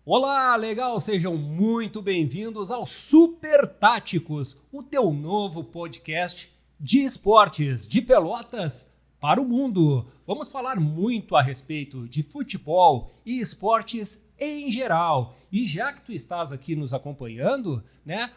Olá, legal! Sejam muito bem-vindos ao Super Táticos, o teu novo podcast de esportes de Pelotas para o mundo. Vamos falar muito a respeito de futebol e esportes em geral. E já que tu estás aqui nos acompanhando,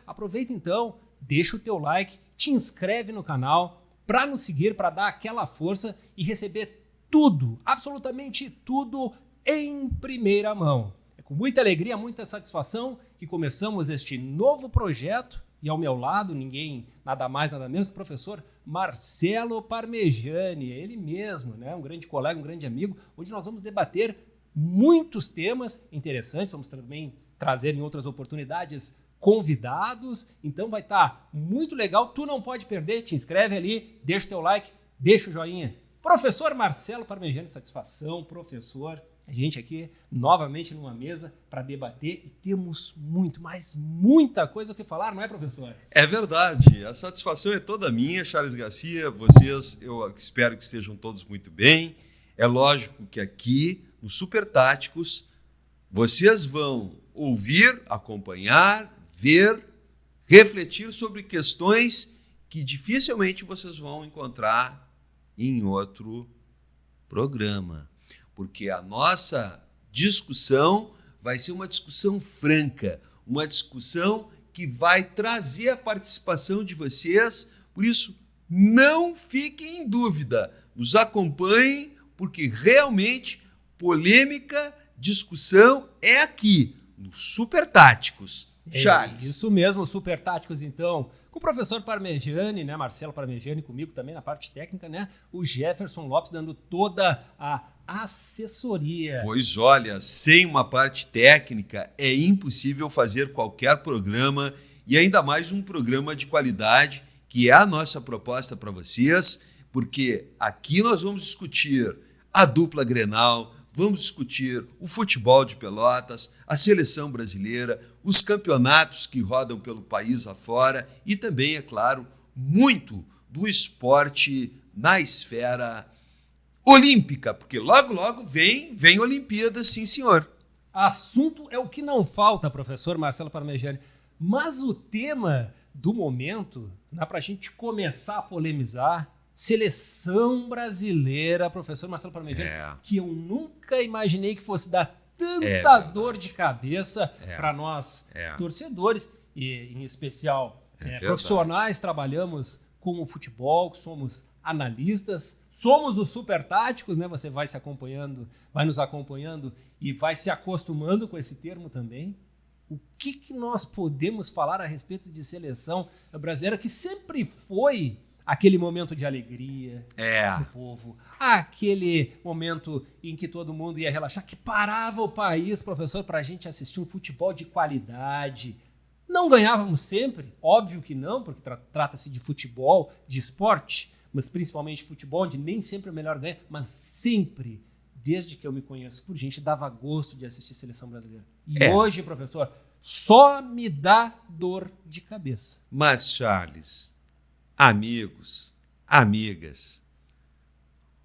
aproveita então, deixa o teu like, te inscreve no canal para nos seguir, para dar aquela força e receber tudo, absolutamente tudo em primeira mão. Com muita alegria, muita satisfação que começamos este novo projeto e ao meu lado, ninguém, nada mais, nada menos que o professor Marcelo Parmegiani, ele mesmo, um grande colega, um grande amigo, onde nós vamos debater muitos temas interessantes, vamos também trazer em outras oportunidades convidados, então vai estar muito legal, tu não pode perder, te inscreve ali, deixa o teu like, deixa o joinha. Professor Marcelo Parmegiani, satisfação, professor. A gente aqui novamente numa mesa para debater e temos muita coisa o que falar, não é, professor? É verdade, a satisfação é toda minha, Charles Garcia, vocês, eu espero que estejam todos muito bem. É lógico que aqui, no Super Táticos, vocês vão ouvir, acompanhar, ver, refletir sobre questões que dificilmente vocês vão encontrar em outro programa. Porque a nossa discussão vai ser uma discussão franca, uma discussão que vai trazer a participação de vocês. Por isso, não fiquem em dúvida, nos acompanhem, porque realmente polêmica, discussão é aqui, no Super Táticos. Charles. Isso mesmo, Super Táticos, então, com o professor Parmegiani, Marcelo Parmegiani, comigo também na parte técnica, o Jefferson Lopes dando toda a assessoria. Pois olha, sem uma parte técnica é impossível fazer qualquer programa e ainda mais um programa de qualidade, que é a nossa proposta para vocês, porque aqui nós vamos discutir a dupla Grenal, vamos discutir o futebol de Pelotas, a seleção brasileira, os campeonatos que rodam pelo país afora e também, é claro, muito do esporte na esfera olímpica, porque logo vem Olimpíadas, sim senhor. Assunto é o que não falta, professor Marcelo Parmegiani, mas o tema do momento, para a gente começar a polemizar, seleção brasileira, professor Marcelo Parmegiani, que eu nunca imaginei que fosse dar tanta dor de cabeça para nós torcedores, e em especial profissionais, trabalhamos com o futebol, somos analistas, somos os Super Táticos, Você vai nos acompanhando e vai se acostumando com esse termo também. O que nós podemos falar a respeito de seleção brasileira, que sempre foi aquele momento de alegria do povo, aquele momento em que todo mundo ia relaxar, que parava o país, professor, para a gente assistir um futebol de qualidade. Não ganhávamos sempre, óbvio que não, porque trata-se de futebol, de esporte, mas principalmente futebol, onde nem sempre o melhor ganha, mas sempre, desde que eu me conheço por gente, dava gosto de assistir seleção brasileira. E hoje, professor, só me dá dor de cabeça. Mas, Charles, amigos, amigas,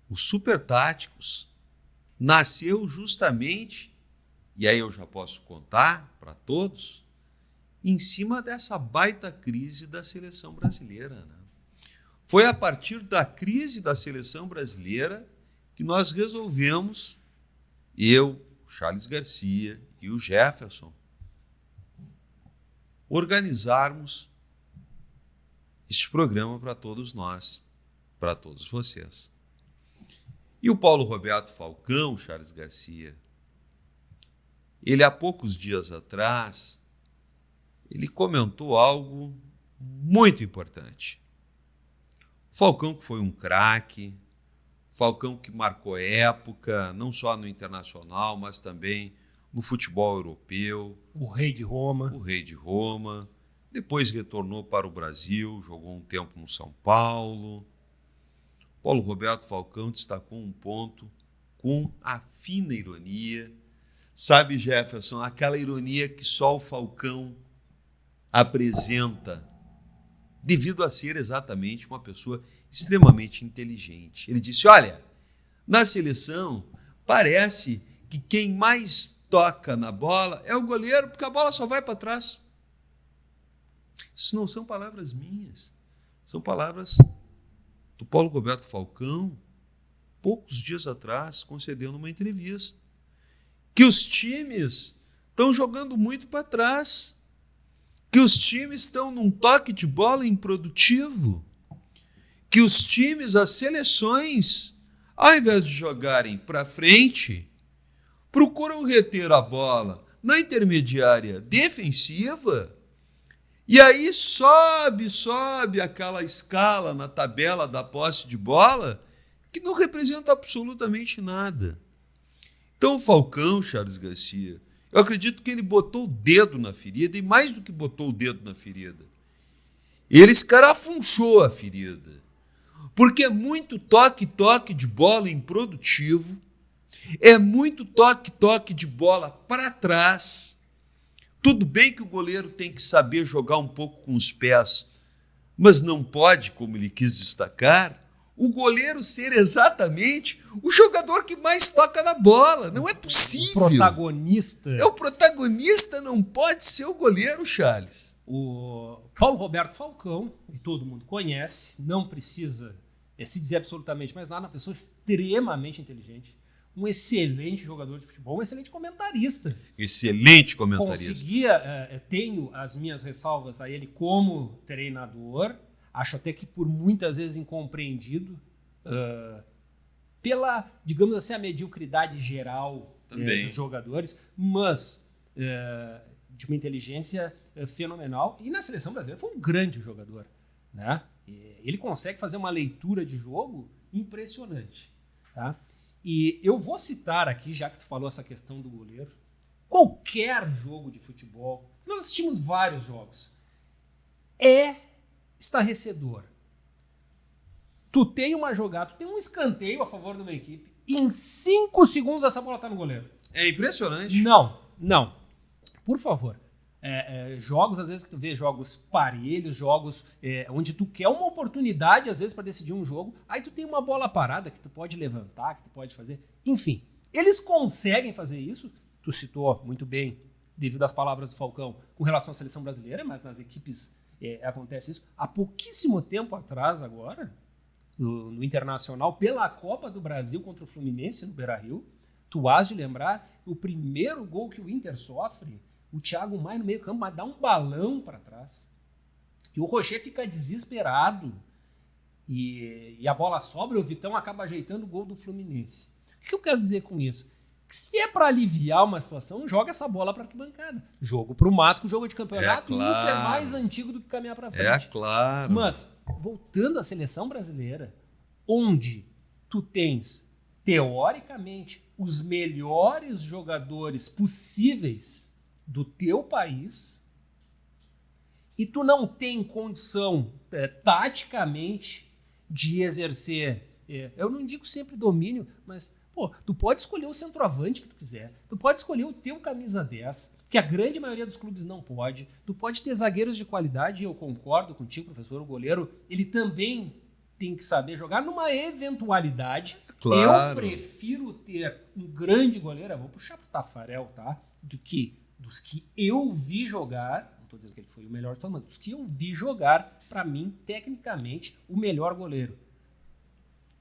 o Super Táticos nasceu justamente, e aí eu já posso contar para todos, em cima dessa baita crise da seleção brasileira, Foi a partir da crise da seleção brasileira que nós resolvemos, eu, Charles Garcia e o Jefferson, organizarmos este programa para todos nós, para todos vocês. E o Paulo Roberto Falcão, Charles Garcia, ele há poucos dias atrás, ele comentou algo muito importante. Falcão que foi um craque, Falcão que marcou época, não só no internacional, mas também no futebol europeu. O rei de Roma. Depois retornou para o Brasil, jogou um tempo no São Paulo. Paulo Roberto Falcão destacou um ponto com a fina ironia. Sabe, Jefferson, aquela ironia que só o Falcão apresenta, devido a ser exatamente uma pessoa extremamente inteligente. Ele disse, olha, na seleção parece que quem mais toca na bola é o goleiro, porque a bola só vai para trás. Isso não são palavras minhas, são palavras do Paulo Roberto Falcão, poucos dias atrás, concedendo uma entrevista, que os times estão jogando muito para trás, que os times estão num toque de bola improdutivo, que os times, as seleções, ao invés de jogarem para frente, procuram reter a bola na intermediária defensiva e aí sobe aquela escala na tabela da posse de bola que não representa absolutamente nada. Então, o Falcão, Charles Garcia, eu acredito que ele botou o dedo na ferida, e mais do que botou o dedo na ferida, ele escarafunchou a ferida. Porque é muito toque de bola improdutivo, é muito toque de bola para trás. Tudo bem que o goleiro tem que saber jogar um pouco com os pés, mas não pode, como ele quis destacar, o goleiro ser exatamente o jogador que mais toca na bola. Não é possível. O protagonista. O protagonista não pode ser o goleiro, Charles. O Paulo Roberto Falcão, que todo mundo conhece, não precisa se dizer absolutamente mais nada, uma pessoa extremamente inteligente, um excelente jogador de futebol, um excelente comentarista. Excelente comentarista. Tenho as minhas ressalvas a ele como treinador, acho até que por muitas vezes incompreendido pela, digamos assim, a mediocridade geral dos jogadores, mas de uma inteligência fenomenal, e na seleção brasileira foi um grande jogador, né? Ele consegue fazer uma leitura de jogo impressionante, tá? E eu vou citar aqui, já que tu falou essa questão do goleiro, qualquer jogo de futebol, nós assistimos vários jogos, é estarrecedor. Tu tem uma jogada, tu tem um escanteio a favor de uma equipe, e em 5 segundos essa bola tá no goleiro. É impressionante. Não. Por favor. Jogos, às vezes, que tu vê jogos parelhos, jogos onde tu quer uma oportunidade, às vezes, para decidir um jogo, aí tu tem uma bola parada que tu pode levantar, que tu pode fazer. Enfim, eles conseguem fazer isso. Tu citou muito bem, devido às palavras do Falcão, com relação à seleção brasileira, mas nas equipes acontece isso. Há pouquíssimo tempo atrás, agora, no Internacional, pela Copa do Brasil contra o Fluminense, no Beira-Rio, tu has de lembrar o primeiro gol que o Inter sofre, o Thiago Maia no meio campo, mas dá um balão para trás. E o Rocher fica desesperado. E a bola sobra e o Vitão acaba ajeitando o gol do Fluminense. O que eu quero dizer com isso? Que se é para aliviar uma situação, joga essa bola para a arquibancada. Jogo para o mato, que o jogo de campeonato, claro. Isso é mais antigo do que caminhar para frente. Claro. Mas, voltando à seleção brasileira, onde tu tens, teoricamente, os melhores jogadores possíveis do teu país, e tu não tem condição, taticamente, de exercer, eu não digo sempre domínio, mas tu pode escolher o centroavante que tu quiser, tu pode escolher o teu camisa 10, que a grande maioria dos clubes não pode, tu pode ter zagueiros de qualidade, e eu concordo contigo, professor, o goleiro, ele também tem que saber jogar numa eventualidade. Claro. Eu prefiro ter um grande goleiro, eu vou puxar pro Tafarel, tá? Dos que eu vi jogar, não estou dizendo que ele foi o melhor, mas dos que eu vi jogar, para mim, tecnicamente, o melhor goleiro.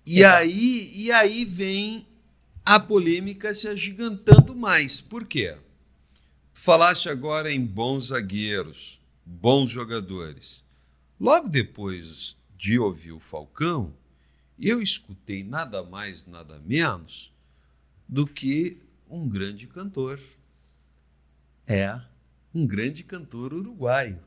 E aí vem a polêmica se agigantando mais. Por quê? Tu falaste agora em bons zagueiros, bons jogadores. Logo depois de ouvir o Falcão, eu escutei nada mais, nada menos do que um grande cantor. Um grande cantor uruguaio.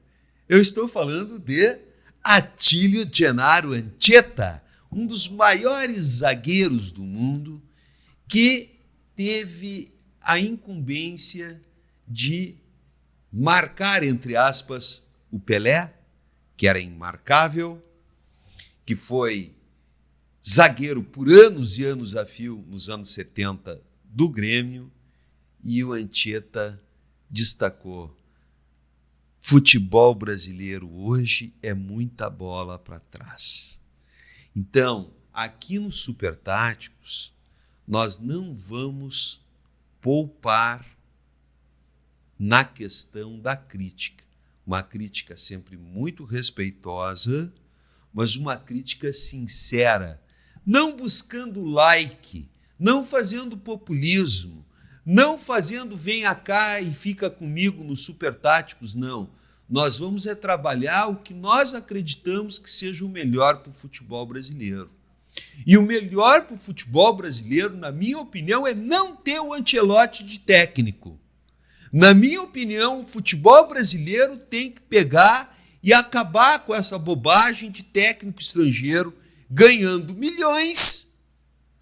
Eu estou falando de Atílio Gennaro Anchieta, um dos maiores zagueiros do mundo, que teve a incumbência de marcar, entre aspas, o Pelé, que era imarcável, que foi zagueiro por anos e anos a fio nos anos 70 do Grêmio, e o Anchieta destacou: futebol brasileiro hoje é muita bola para trás. Então, aqui no Super Táticos, nós não vamos poupar na questão da crítica. Uma crítica sempre muito respeitosa, mas uma crítica sincera, não buscando like, não fazendo populismo, não fazendo venha cá e fica comigo nos Super Táticos, não. Nós vamos trabalhar o que nós acreditamos que seja o melhor para o futebol brasileiro. E o melhor para o futebol brasileiro, na minha opinião, é não ter o Ancelotti de técnico. Na minha opinião, o futebol brasileiro tem que pegar e acabar com essa bobagem de técnico estrangeiro ganhando milhões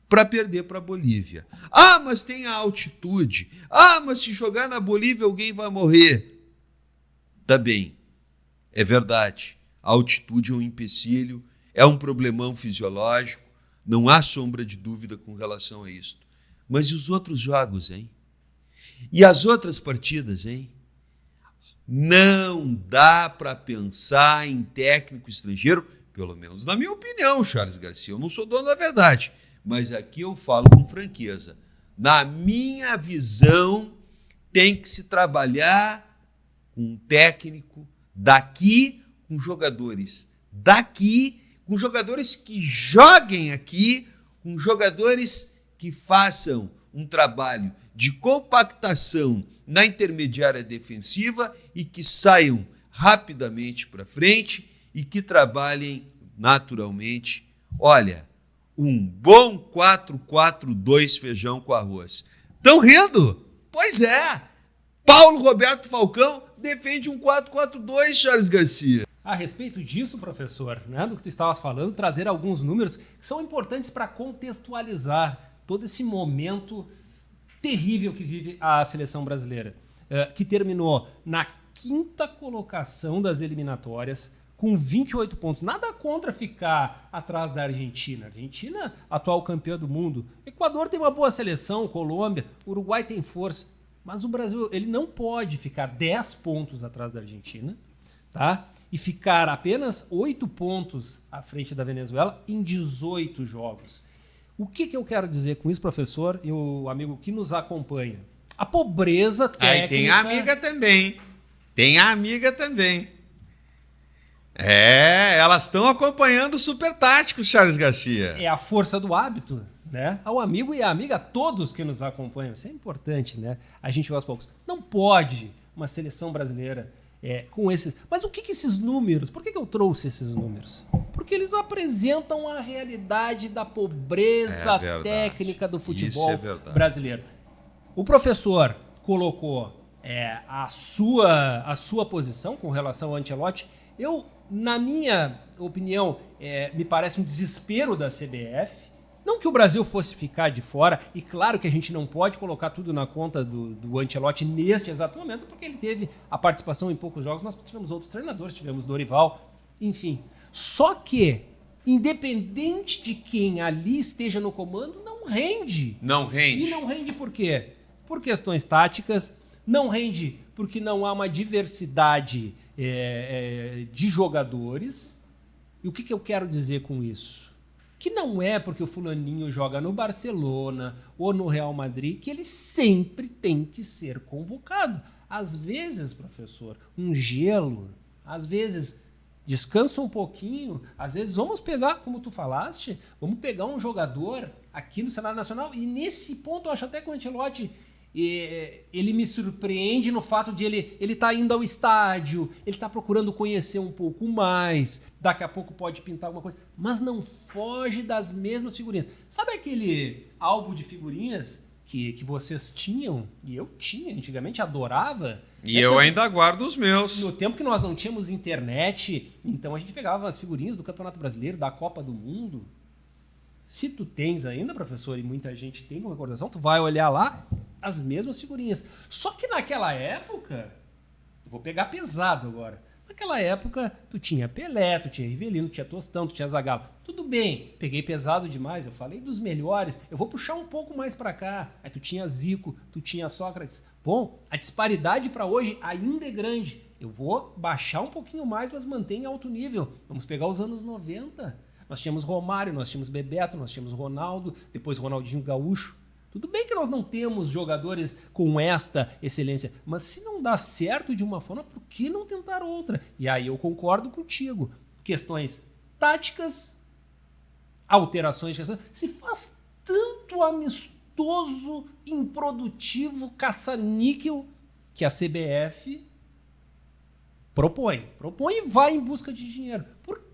para perder para a Bolívia. Ah, mas tem a altitude. Ah, mas se jogar na Bolívia alguém vai morrer. Tá bem, é verdade. A altitude é um empecilho, é um problemão fisiológico, não há sombra de dúvida com relação a isso. Mas e os outros jogos, hein? E as outras partidas, hein? Não dá para pensar em técnico estrangeiro, pelo menos na minha opinião, Charles Garcia. Eu não sou dono da verdade, mas aqui eu falo com franqueza. Na minha visão, tem que se trabalhar com um técnico daqui, com jogadores daqui, com jogadores que joguem aqui, com jogadores que façam um trabalho de compactação na intermediária defensiva e que saiam rapidamente para frente e que trabalhem naturalmente. Olha, um bom 4-4-2 feijão com arroz. Estão rindo? Pois é. Paulo Roberto Falcão defende um 4-4-2, Charles Garcia. A respeito disso, professor, né, do que tu estavas falando, trazer alguns números que são importantes para contextualizar todo esse momento terrível que vive a seleção brasileira, que terminou na 5ª colocação das eliminatórias, com 28 pontos. Nada contra ficar atrás da Argentina. Argentina, atual campeã do mundo. Equador tem uma boa seleção, Colômbia, Uruguai tem força. Mas o Brasil ele não pode ficar 10 pontos atrás da Argentina, tá? E ficar apenas 8 pontos à frente da Venezuela em 18 jogos. O que eu quero dizer com isso, professor, e o amigo que nos acompanha? A pobreza técnica... Aí tem a amiga também. Tem a amiga também. Elas estão acompanhando o Super Táticos, Charles Garcia. É a força do hábito, né? Ao amigo e à amiga, todos que nos acompanham. Isso é importante, né? A gente vai aos poucos. Não pode uma seleção brasileira com esses... Mas o que esses números... Por que eu trouxe esses números? Porque eles apresentam a realidade da pobreza técnica do futebol brasileiro. O professor colocou a sua posição com relação ao Ancelotti. Na minha opinião, me parece um desespero da CBF. Não que o Brasil fosse ficar de fora, e claro que a gente não pode colocar tudo na conta do Ancelotti neste exato momento, porque ele teve a participação em poucos jogos, nós tivemos outros treinadores, tivemos Dorival, enfim. Só que, independente de quem ali esteja no comando, não rende. Não rende. E não rende por quê? Por questões táticas, não rende porque não há uma diversidade de jogadores. E o que eu quero dizer com isso? Que não é porque o fulaninho joga no Barcelona ou no Real Madrid que ele sempre tem que ser convocado. Às vezes, professor, um gelo, às vezes descansa um pouquinho, às vezes vamos pegar, como tu falaste, vamos pegar um jogador aqui no cenário nacional e nesse ponto eu acho até que o Ancelotti ele me surpreende no fato de ele tá indo ao estádio, ele tá procurando conhecer um pouco mais, daqui a pouco pode pintar alguma coisa, mas não foge das mesmas figurinhas. Sabe aquele álbum de figurinhas que vocês tinham, e eu tinha antigamente, adorava? E eu ainda guardo os meus. No tempo que nós não tínhamos internet, então a gente pegava as figurinhas do Campeonato Brasileiro, da Copa do Mundo. Se tu tens ainda, professor, e muita gente tem com recordação, tu vai olhar lá as mesmas figurinhas. Só que naquela época, vou pegar pesado agora, naquela época tu tinha Pelé, tu tinha Rivelino, tu tinha Tostão, tu tinha Zagallo. Tudo bem, peguei pesado demais, eu falei dos melhores, eu vou puxar um pouco mais pra cá. Aí tu tinha Zico, tu tinha Sócrates. Bom, a disparidade para hoje ainda é grande. Eu vou baixar um pouquinho mais, mas mantém em alto nível. Vamos pegar os anos 90. Nós tínhamos Romário, nós tínhamos Bebeto, nós tínhamos Ronaldo, depois Ronaldinho Gaúcho. Tudo bem que nós não temos jogadores com esta excelência, mas se não dá certo de uma forma, por que não tentar outra? E aí eu concordo contigo. Questões táticas, alterações de questões. Se faz tanto amistoso, improdutivo, caça-níquel, que a CBF propõe e vai em busca de dinheiro.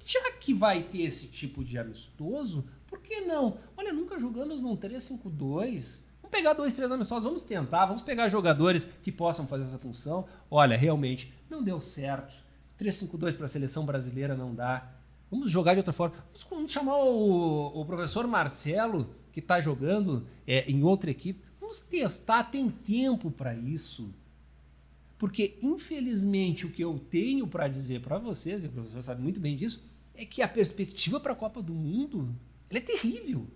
Já que vai ter esse tipo de amistoso, por que não? Olha, nunca jogamos num 3-5-2. Vamos pegar 2-3 amistosos, vamos tentar, vamos pegar jogadores que possam fazer essa função. Olha, realmente, não deu certo. 3-5-2 para a seleção brasileira não dá. Vamos jogar de outra forma. Vamos chamar o professor Marcelo, que está jogando em outra equipe. Vamos testar, tem tempo para isso. Porque, infelizmente, o que eu tenho para dizer para vocês, e o professor sabe muito bem disso, é que a perspectiva para a Copa do Mundo ela é terrível.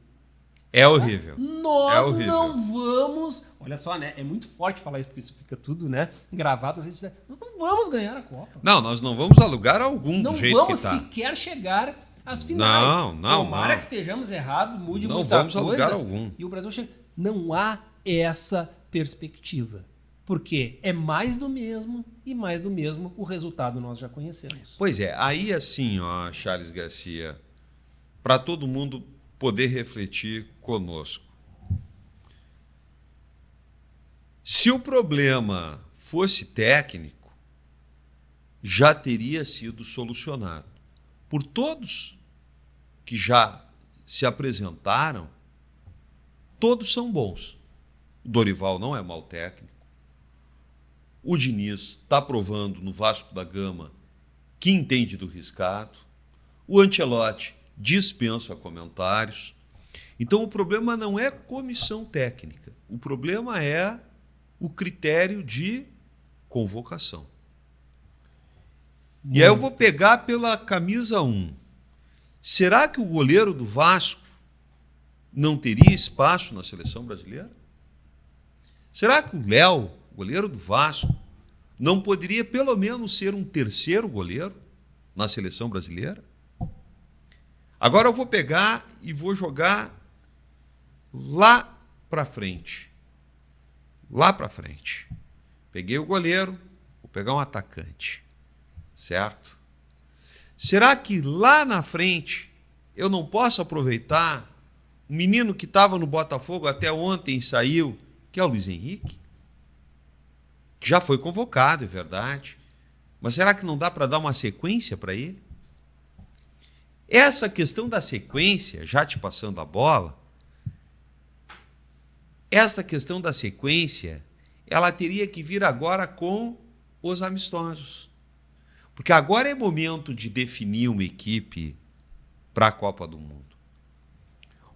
É horrível. Nós não vamos... Olha só, né? É muito forte falar isso, porque isso fica tudo, né, gravado. Nós não vamos ganhar a Copa. Não, nós não vamos a lugar algum não do jeito que tá. Não vamos sequer chegar às finais. Não. Tomara que estejamos errados, mude não muita vamos coisa. A lugar algum. E o Brasil chega... Não há essa perspectiva. Porque é mais do mesmo e mais do mesmo o resultado nós já conhecemos. Pois é, aí assim, ó, Charles Garcia, para todo mundo poder refletir conosco. Se o problema fosse técnico, já teria sido solucionado. Por todos que já se apresentaram, todos são bons. O Dorival não é mau técnico. O Diniz está provando no Vasco da Gama que entende do riscado. O Ancelotti dispensa comentários. Então o problema não é comissão técnica. O problema é o critério de convocação. E aí eu vou pegar pela camisa 1. Será que o goleiro do Vasco não teria espaço na seleção brasileira? Será que o Léo, goleiro do Vasco, não poderia pelo menos ser um terceiro goleiro na seleção brasileira? Agora eu vou pegar e vou jogar lá para frente. Lá para frente. Peguei o goleiro, vou pegar um atacante. Certo? Será que lá na frente eu não posso aproveitar um menino que estava no Botafogo até ontem e saiu, que é o Luiz Henrique? Que já foi convocado, é verdade. Mas será que não dá para dar uma sequência para ele? Essa questão da sequência, já te passando a bola, esta questão da sequência, ela teria que vir agora com os amistosos. Porque agora é momento de definir uma equipe para a Copa do Mundo.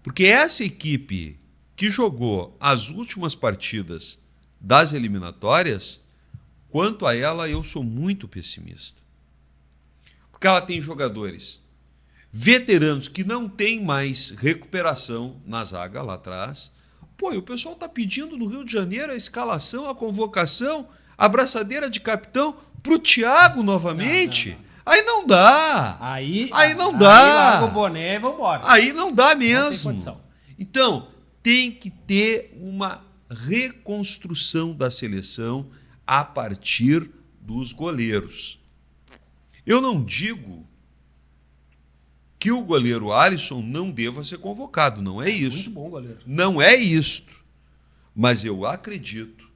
Porque essa equipe que jogou as últimas partidas das eliminatórias, quanto a ela eu sou muito pessimista. Porque ela tem jogadores veteranos que não têm mais recuperação na zaga lá atrás. Pô, e o pessoal está pedindo no Rio de Janeiro a escalação, a convocação, a braçadeira de capitão para o Thiago novamente. Não. Aí não dá. Aí não dá. Aí larga o boné e vambora. Aí não dá mesmo. Não tem então, tem que ter uma reconstrução da seleção a partir dos goleiros. Eu não digo que o goleiro Alisson não deva ser convocado, não é isso. Muito bom goleiro. Não é isto. Mas eu acredito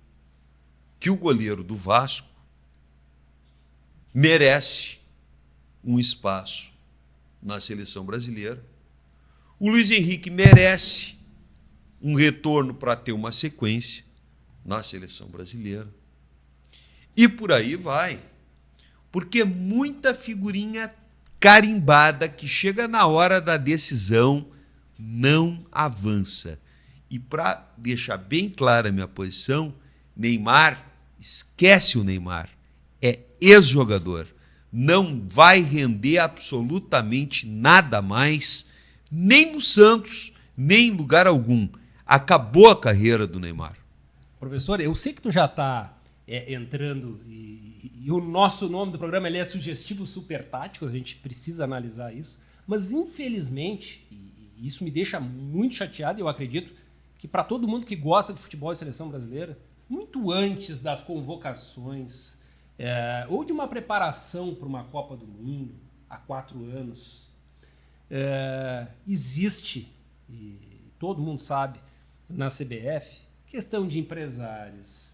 que o goleiro do Vasco merece um espaço na seleção brasileira. O Luiz Henrique merece um retorno para ter uma sequência na seleção brasileira. E por aí vai. Porque muita figurinha carimbada que chega na hora da decisão não avança. E para deixar bem clara a minha posição, Neymar, esquece o Neymar. É ex-jogador. Não vai render absolutamente nada mais, nem no Santos, nem em lugar algum. Acabou a carreira do Neymar. Professor, eu sei que tu já está entrando e o nosso nome do programa ele é sugestivo super tático, a gente precisa analisar isso, mas infelizmente, e isso me deixa muito chateado, eu acredito que para todo mundo que gosta de futebol e seleção brasileira, muito antes das convocações ou de uma preparação para uma Copa do Mundo há 4 anos, existe, e todo mundo sabe, na CBF, questão de empresários,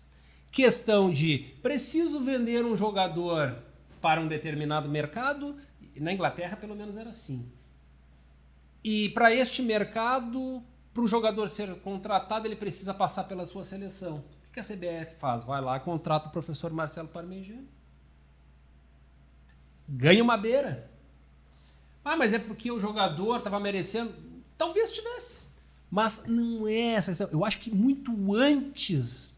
questão de preciso vender um jogador para um determinado mercado. Na Inglaterra, pelo menos, era assim. E para este mercado, para o jogador ser contratado, ele precisa passar pela sua seleção. O que a CBF faz? Vai lá, contrata o professor Marcelo Parmegiani. Ganha uma beira. Ah, mas é porque o jogador estava merecendo. Talvez tivesse. Mas não é essa questão. Eu acho que muito antes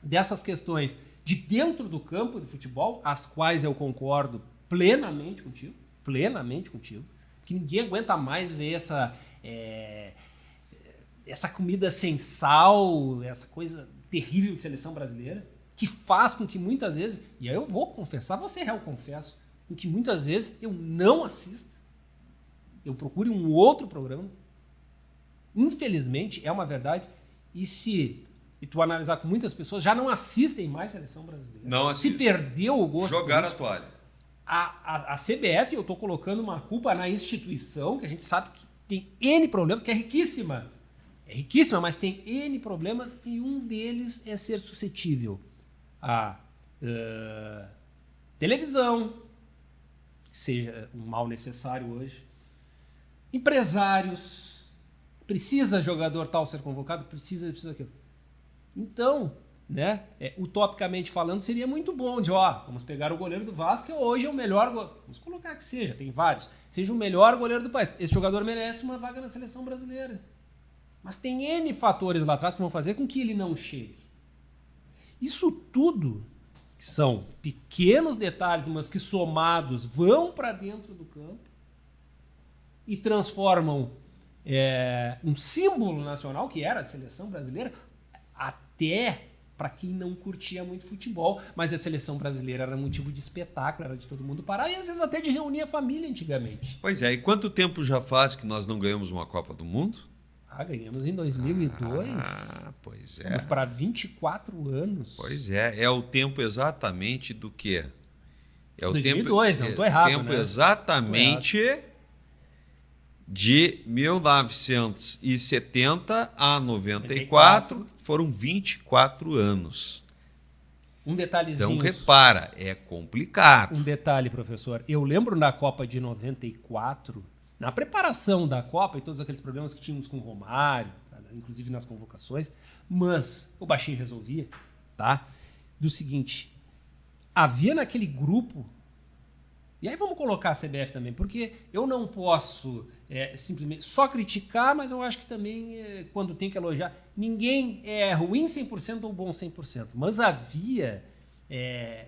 dessas questões de dentro do campo de futebol, as quais eu concordo plenamente contigo, que ninguém aguenta mais ver essa comida sem sal, essa coisa terrível de seleção brasileira, que faz com que muitas vezes, e aí eu vou confessar, vou ser réu, confesso, com que muitas vezes eu não assista, eu procure um outro programa. Infelizmente, é uma verdade, e tu analisar com muitas pessoas, já não assistem mais seleção brasileira. Não assistem. Se perdeu o gosto. Jogaram a toalha. A CBF, eu estou colocando uma culpa na instituição, que a gente sabe que tem N problemas, que é riquíssima. É riquíssima, mas tem N problemas e um deles é ser suscetível a televisão, que seja um mal necessário hoje, empresários, precisa jogador tal ser convocado, precisa aquilo. Então, né, utopicamente falando, seria muito bom vamos pegar o goleiro do Vasco, que hoje é o melhor vamos colocar que seja, tem vários, seja o melhor goleiro do país. Esse jogador merece uma vaga na seleção brasileira. Mas tem N fatores lá atrás que vão fazer com que ele não chegue. Isso tudo, que são pequenos detalhes, mas que somados vão para dentro do campo e transformam um símbolo nacional, que era a seleção brasileira, até para quem não curtia muito futebol, mas a seleção brasileira era motivo de espetáculo, era de todo mundo parar, e às vezes até de reunir a família antigamente. Pois é, e quanto tempo já faz que nós não ganhamos uma Copa do Mundo? Ganhamos em 2002. Pois é. Vamos para 24 anos. Pois é o tempo exatamente do quê? É o 2002, não estou errado, tempo né? Exatamente de 1970 a 94, foram 24 anos. Um detalhezinho. Então, repara, é complicado. Um detalhe, professor. Eu lembro na Copa de 94, na preparação da Copa e todos aqueles problemas que tínhamos com o Romário, inclusive nas convocações, mas o baixinho resolvia, tá? Do seguinte, havia naquele grupo, e aí vamos colocar a CBF também, porque eu não posso simplesmente só criticar, mas eu acho que também, quando tem que elogiar, ninguém é ruim 100% ou bom 100%, mas havia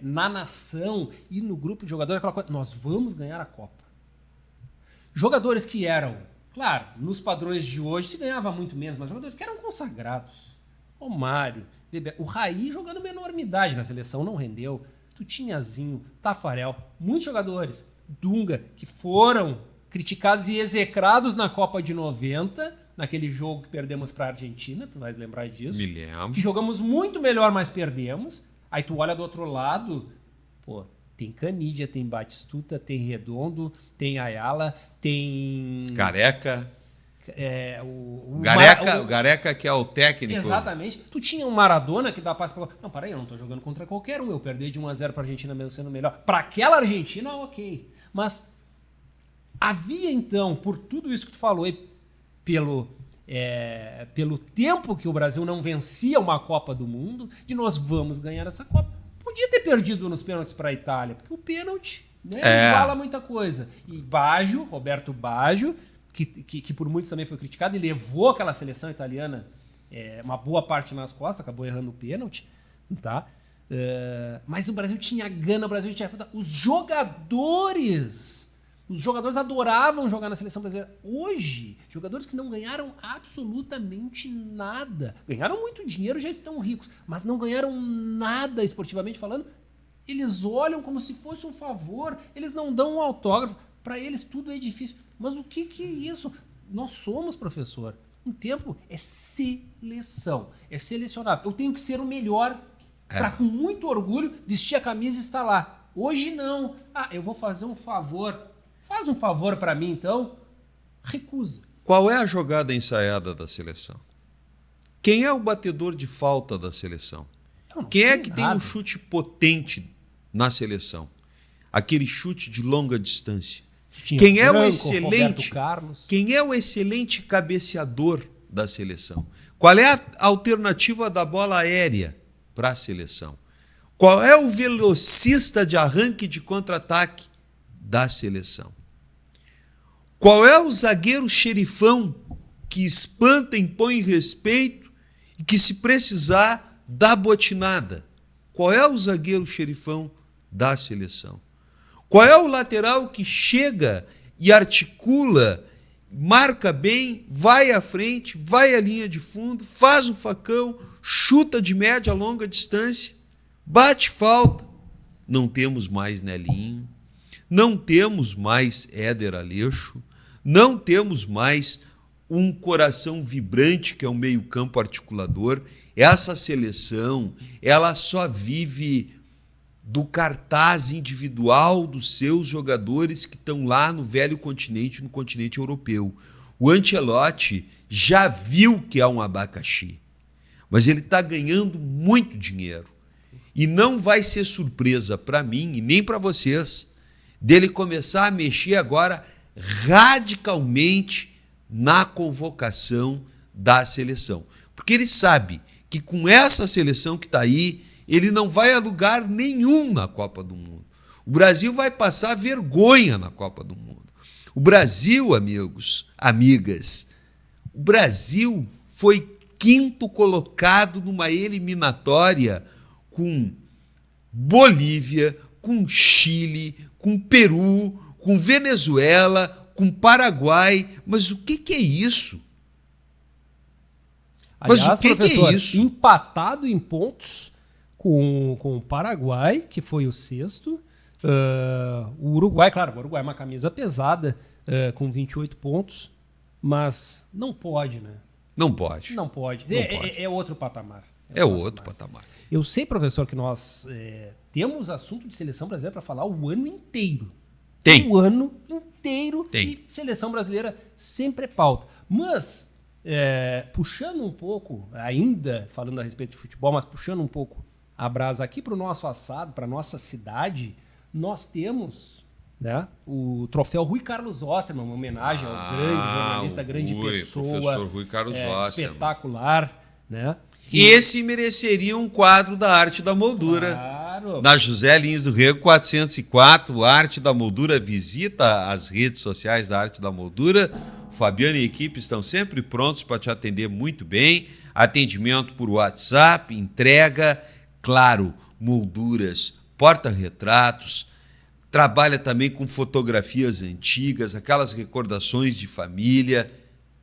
na nação e no grupo de jogadores aquela coisa, nós vamos ganhar a Copa. Jogadores que eram, claro, nos padrões de hoje se ganhava muito menos, mas jogadores que eram consagrados. Romário, o Raí jogando uma enormidade na seleção, não rendeu. Tutinhazinho, Tafarel, muitos jogadores, Dunga, que foram criticados e execrados na Copa de 90, naquele jogo que perdemos para a Argentina, tu vais lembrar disso. Me lembro. Que jogamos muito melhor, mas perdemos. Aí tu olha do outro lado, tem Canidia, tem Batistuta, tem Redondo, tem Ayala, tem... Careca. O Gareca, que é o técnico. Exatamente. Tu tinha um Maradona que dá passe pra... Não, peraí, eu não tô jogando contra qualquer um. Eu perdi de 1-0 pra Argentina mesmo sendo melhor. Pra aquela Argentina, ok. Mas havia, então, por tudo isso que tu falou e pelo tempo que o Brasil não vencia uma Copa do Mundo, de nós vamos ganhar essa Copa. Podia ter perdido nos pênaltis pra Itália, porque o pênalti iguala muita coisa. E Roberto Baggio, que por muitos também foi criticado e levou aquela seleção italiana uma boa parte nas costas, acabou errando o pênalti, tá? Mas o Brasil tinha gana, o Brasil tinha... Os jogadores adoravam jogar na seleção brasileira. Hoje, jogadores que não ganharam absolutamente nada, ganharam muito dinheiro, já estão ricos, mas não ganharam nada esportivamente falando, eles olham como se fosse um favor, eles não dão um autógrafo, para eles tudo é difícil. Mas o que é isso? Nós somos, professor, Um tempo é seleção, é selecionar. Eu tenho que ser o melhor para, com muito orgulho, vestir a camisa e estar lá. Hoje não. Eu vou fazer um favor. Faz um favor para mim, então. Recusa. Qual é a jogada ensaiada da seleção? Quem é o batedor de falta da seleção? Quem é que tem um chute potente na seleção? Aquele chute de longa distância. Quem é o excelente? Quem é o excelente cabeceador da seleção? Qual é a alternativa da bola aérea para a seleção? Qual é o velocista de arranque de contra-ataque da seleção? Qual é o zagueiro xerifão que espanta, impõe respeito e que, se precisar, dá botinada? Qual é o zagueiro xerifão da seleção? Qual é o lateral que chega e articula, marca bem, vai à frente, vai à linha de fundo, faz o facão, chuta de média a longa distância, bate falta? Não temos mais Nelinho, não temos mais Éder Aleixo, não temos mais um coração vibrante que é o meio-campo articulador. Essa seleção, ela só vive do cartaz individual dos seus jogadores que estão lá no velho continente, no continente europeu. O Ancelotti já viu que é um abacaxi, mas ele está ganhando muito dinheiro. E não vai ser surpresa para mim e nem para vocês dele começar a mexer agora radicalmente na convocação da seleção. Porque ele sabe que com essa seleção que está aí, ele não vai a lugar nenhum na Copa do Mundo. O Brasil vai passar vergonha na Copa do Mundo. O Brasil, amigos, amigas, o Brasil foi quinto colocado numa eliminatória com Bolívia, com Chile, com Peru, com Venezuela, com Paraguai. Mas o que é isso? Aliás, mas o que é isso? Empatado em pontos com o Paraguai, que foi o sexto. O Uruguai, claro, o Uruguai é uma camisa pesada, com 28 pontos, mas não pode, né? Não pode. Não pode. É outro patamar. É outro patamar. Eu sei, professor, que nós temos assunto de seleção brasileira para falar o ano inteiro. Tem. O ano inteiro. Tem. E seleção brasileira sempre é pauta. Mas, puxando um pouco, ainda falando a respeito de futebol, mas puxando um pouco a brasa aqui para o nosso assado, para a nossa cidade, nós temos, né, o troféu Rui Carlos Osterman, uma homenagem ao grande jornalista, grande pessoa, professor Rui Carlos Osterman. Espetacular, né? Esse mereceria um quadro da Arte da Moldura. Claro. Na José Lins do Rego 404, Arte da Moldura. Visita as redes sociais da Arte da Moldura. Fabiano e equipe estão sempre prontos para te atender muito bem. Atendimento por WhatsApp, entrega, claro, molduras, porta-retratos. Trabalha também com fotografias antigas, aquelas recordações de família.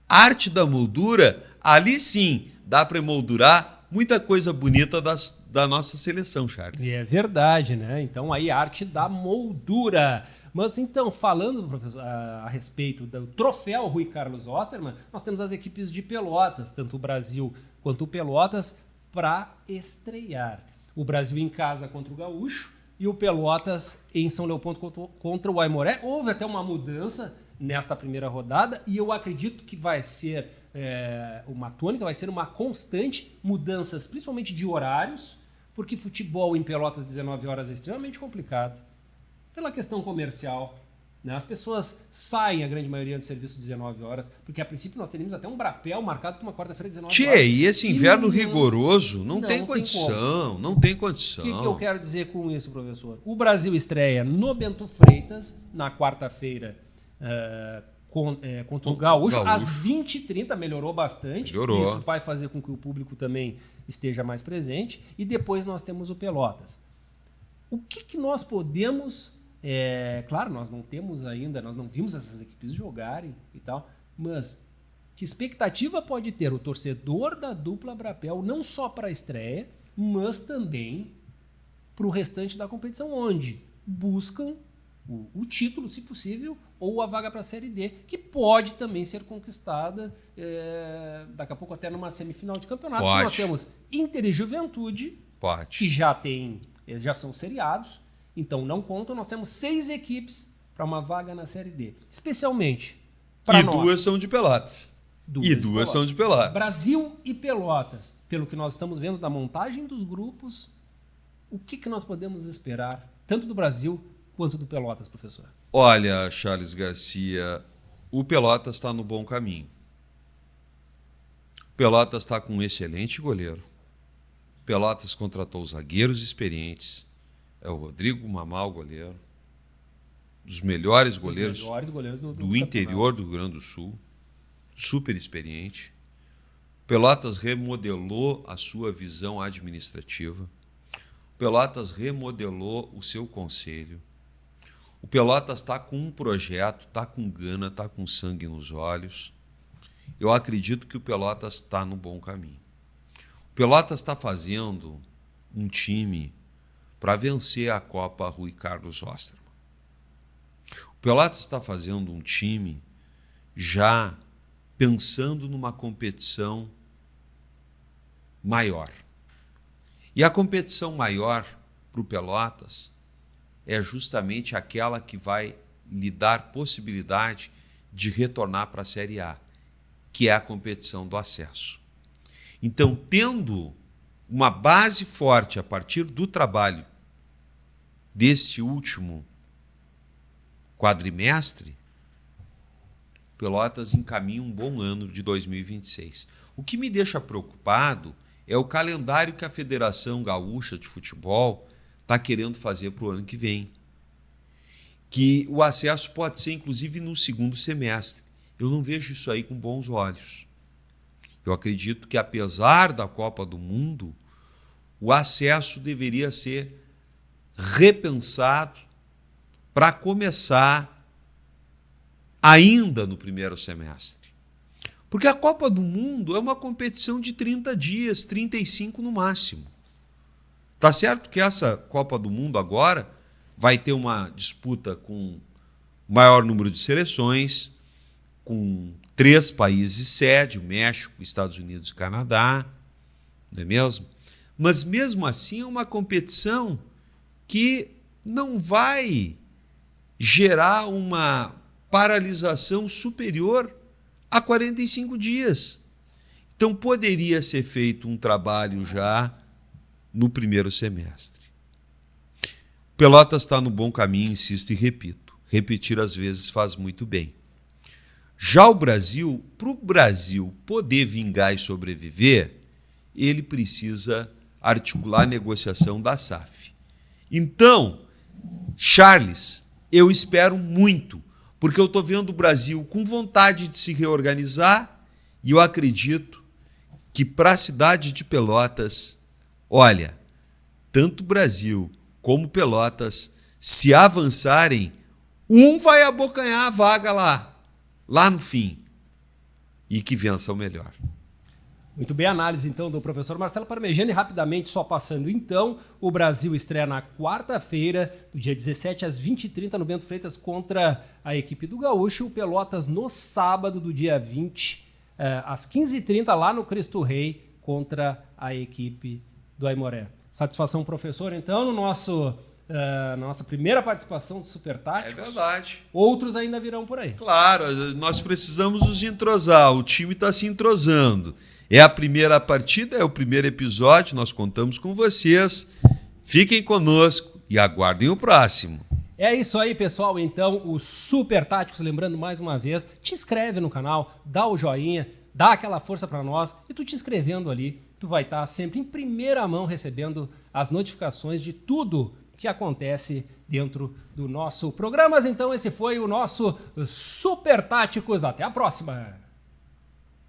Arte da Moldura, ali sim, dá para emoldurar muita coisa bonita da nossa seleção, Charles. É verdade, né? Então aí, arte da moldura. Mas então, falando, professor, a respeito do troféu Rui Carlos Osterman, nós temos as equipes de Pelotas, tanto o Brasil quanto o Pelotas, para estrear. O Brasil em casa contra o Gaúcho e o Pelotas em São Leopoldo contra o Aimoré. Houve até uma mudança nesta primeira rodada e eu acredito que vai ser uma tônica, vai ser uma constante, mudanças principalmente de horários, porque futebol em Pelotas 19 horas é extremamente complicado. Pela questão comercial, né? As pessoas saem, a grande maioria, do serviço 19 horas, porque a princípio nós teríamos até um brapel marcado para uma quarta-feira 19 horas. E esse inverno rigoroso não tem condição, não tem condição. O que eu quero dizer com isso, professor? O Brasil estreia no Bento Freitas, na quarta-feira, contra o Gaúcho, às 20h30, melhorou bastante. Melhorou. Isso vai fazer com que o público também esteja mais presente. E depois nós temos o Pelotas. O que nós podemos... claro, nós não temos ainda, nós não vimos essas equipes jogarem e tal, mas que expectativa pode ter o torcedor da dupla Brapel, não só para a estreia, mas também para o restante da competição, onde buscam o título, se possível, ou a vaga para a Série D, que pode também ser conquistada daqui a pouco até numa semifinal de campeonato. Pode. Nós temos Inter e Juventude, Pode. que eles já são seriados, então não contam. Nós temos 6 equipes para uma vaga na Série D, especialmente para nós. E 2 são de Pelotas. Duas são de Pelotas. Brasil e Pelotas, pelo que nós estamos vendo da montagem dos grupos, o que nós podemos esperar, tanto do Brasil quanto do Pelotas, professor? Olha, Charles Garcia, o Pelotas está no bom caminho. O Pelotas está com um excelente goleiro. O Pelotas contratou zagueiros experientes. É o Rodrigo Mamal, goleiro. Dos melhores goleiros, do interior do Rio Grande do Sul. Super experiente. O Pelotas remodelou a sua visão administrativa. O Pelotas remodelou o seu conselho. O Pelotas está com um projeto, está com gana, está com sangue nos olhos. Eu acredito que o Pelotas está no bom caminho. O Pelotas está fazendo um time para vencer a Copa Rui Carlos Osterman. O Pelotas está fazendo um time já pensando numa competição maior. E a competição maior para o Pelotas é justamente aquela que vai lhe dar possibilidade de retornar para a Série A, que é a competição do acesso. Então, tendo uma base forte a partir do trabalho desse último quadrimestre, Pelotas encaminha um bom ano de 2026. O que me deixa preocupado é o calendário que a Federação Gaúcha de Futebol está querendo fazer para o ano que vem. Que o acesso pode ser, inclusive, no segundo semestre. Eu não vejo isso aí com bons olhos. Eu acredito que, apesar da Copa do Mundo, o acesso deveria ser repensado para começar ainda no primeiro semestre. Porque a Copa do Mundo é uma competição de 30 dias, 35 no máximo. Tá certo que essa Copa do Mundo agora vai ter uma disputa com maior número de seleções, com 3 países sede, o México, Estados Unidos e Canadá, não é mesmo? Mas mesmo assim é uma competição que não vai gerar uma paralisação superior a 45 dias. Então poderia ser feito um trabalho já no primeiro semestre. Pelotas está no bom caminho, insisto e repito. Repetir às vezes faz muito bem. Já o Brasil, para o Brasil poder vingar e sobreviver, ele precisa articular a negociação da SAF. Então, Charles, eu espero muito, porque eu estou vendo o Brasil com vontade de se reorganizar e eu acredito que para a cidade de Pelotas, olha, tanto o Brasil como Pelotas, se avançarem, um vai abocanhar a vaga lá no fim, e que vença o melhor. Muito bem, análise então do professor Marcelo Parmegiani. Rapidamente, só passando então, o Brasil estreia na quarta-feira, do dia 17 às 20h30 no Bento Freitas contra a equipe do Gaúcho. O Pelotas no sábado, do dia 20, às 15h30 lá no Cristo Rei contra a equipe do Aimoré. Satisfação, professor, então, no na nossa primeira participação do Super Táticos. É verdade. Outros ainda virão por aí. Claro, nós precisamos nos entrosar, o time está se entrosando. É a primeira partida, é o primeiro episódio, nós contamos com vocês. Fiquem conosco e aguardem o próximo. É isso aí, pessoal. Então, o Super Táticos, lembrando mais uma vez, te inscreve no canal, dá o joinha, dá aquela força para nós e tu te inscrevendo ali, tu vai estar sempre em primeira mão recebendo as notificações de tudo que acontece dentro do nosso programa. Mas então esse foi o nosso Super Táticos. Até a próxima!